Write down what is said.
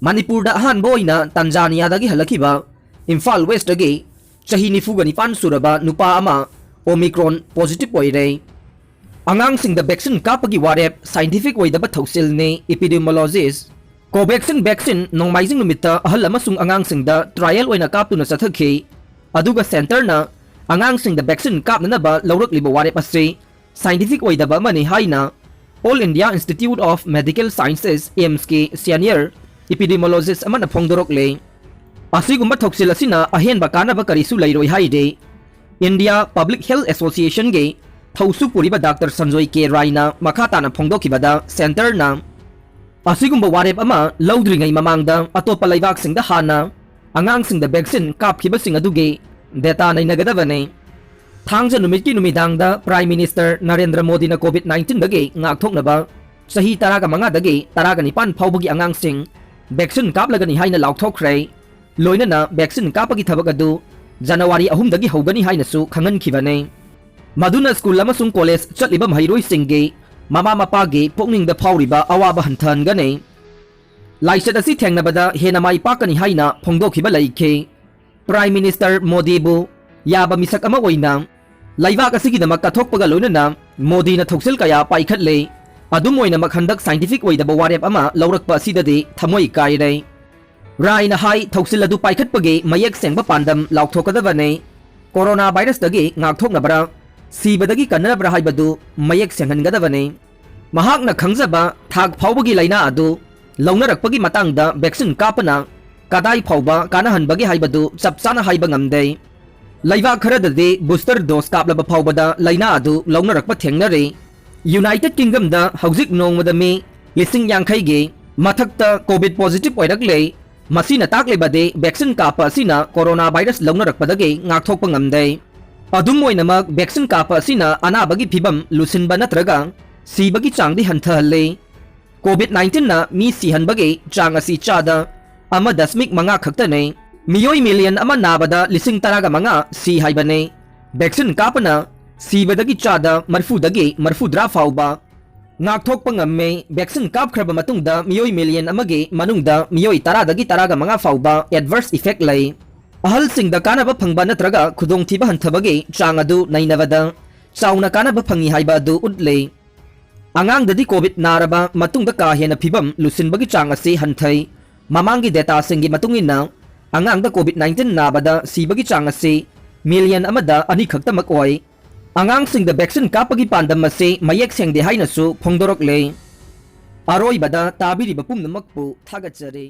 मणिपुर अहम Tanzania हलखिबा Imphal waste चाही 94 सूरबा नुपा अमा ओमिक्रॉन पॉजिटिव होइरे अंगांग वैक्सीन कापगी वारेप साइंटिफिक ओइदबा थौसिलने एपिडेमियोलॉजिस्ट कोवैक्सीन वैक्सीन नोंमाइजिंग नुमित्ता अहल अमसुंग अंगांग ट्रायल ओइना कापतुना चथखि अदुगा सेंटरना अंगांग वैक्सीन कापनबा लौरकलिबा वारेप असे साइंटिफिक ओइदबा मनि हाइना All India Institute of Medical Sciences AIIMS के सीनियर एपिडेमियोलॉजिस्ट अमना फोंदोरकले असिगुम्बा थौसिल असिना अहेनबा कानबा करिसु लैरोइ हाइदे इंडिया पब्लिक हेल्थ एसोसिएशन के थौसु पुरिबा डॉक्टर संजय के रायना मखाताना फोंदोखिबदा सेंटरना असिगुम्बा वारेप अमा लौद्रिङै ममांगदा अतोपा लैबाकसिंगदा हाना अंगांगसिंगदा वैक्सीन कापखिबसिंग अदुगे डेटा नैनगदबने थांजा नुमितकी नुमिदांगदा प्राइम मिनिस्टर नरेंद्र मोदी ना कोविड-19 दगे ngaktoknaba चाही 15 दगे 19 फाउबगी अंगांगसिंग वैक्सीन कापलगनी हाइना लाउथोखरे लोइनना वैक्सीन कापगी थबक अदु जनवरी 3 दगी हौगनी हाइनसु खंगनखिबने मदुना स्कूल अमसुंग कॉलेज चटलिबा महिरोइसिंगे ममा मपागे पोकनिंगदा फाउरिबा अवाबा हंथनगने लाइसेट असि थेंगनबदा हेना माइ पाकनी हाइना फोंदोखिबा लैखे प्राइम मिनिस्टर मोदीबु याबा मिसक अमा ओइना लैबाक असिगिदमक कथोकपगा लोइनना मोदीना थौसिल कया पाइखटले अदुम ओइना मखंदक साइंटिफिक ओइदबा वारेप अमा लौरकपा असिददि थमोइ काइरे रायना हाई थौसिल अदु पाइखटपगे मयेक सेंगबा पांडम लाउथोकदबने कोरोना वायरस दगे ngaktoknabra सीबदगी कन्नबरा हाइबदु मयेक सेंगनगदबने महाकना खंगजबा थाक फाउबगी लाइना अदु लौनरकपगी मतंगदा वैक्सीन कापना कदाई फाउबा कानहनबगी हाइबदु चपचाना हाइबा ngamde लैबा खरददि बूस्टर डोज कापलब फाउबदा लाइना अदु लौनरकपा थेंगनरे यूनाइटेड किंगडम दा हौजिक नोंगमदा मे 50 गे मथक्ता कोविड पॉजिटिव ओइरकले मसीना ताकलेबदे वैक्सीन कापा असिना कोरोना वायरस लौनरकपदगे ngaktokpa ngamde अदुम ओइनमक वैक्सीन कापा असिना अनाबगी फिबम लुसिनबा नत्रगा सीबगी चांगदि हंथहल्ले कोविड-19 ना मी सिहनबगे चांग असि चादा 1.5 खक्तने मियोई मिलियन अमा नाबदा 15 सी हाइबने वैक्सीन कापना सीबदगी चादा मरफुदगी मरफुद्रा फाउबा ngaktokpa ngamme वैक्सीन कापख्रबा मतुंगदा मियोई मिलियन अमगे मनुंगदा मियोई 10 फाउबा एडवर्स इफेक्ट लै अहल सिंगदा कानबा फंगबा नत्रगा खुदोंथिबा हंथबगे चांग अदु नैनबदा चाउना कानबा फंगी हाइबा अदु उद्ले अंगांगददी कोविड नारबा मतुंगदा का हेना फिबम लुसिनबगी चांग असे हंथै ममांगी डेटा सिंगी मतुंगिना अंगांगदा कोविड-19 नाबदा सीबगी चांग असे मिलियन अमदा अनि खक्तमक ओइ अंगांग सिंगदा वैक्सीन कापगी पांडम असे मयेक सेंगदे हाइनसु फोंदोरकले अरोइबदा ताबिरिबा पुंगनमकपु थागतजरे।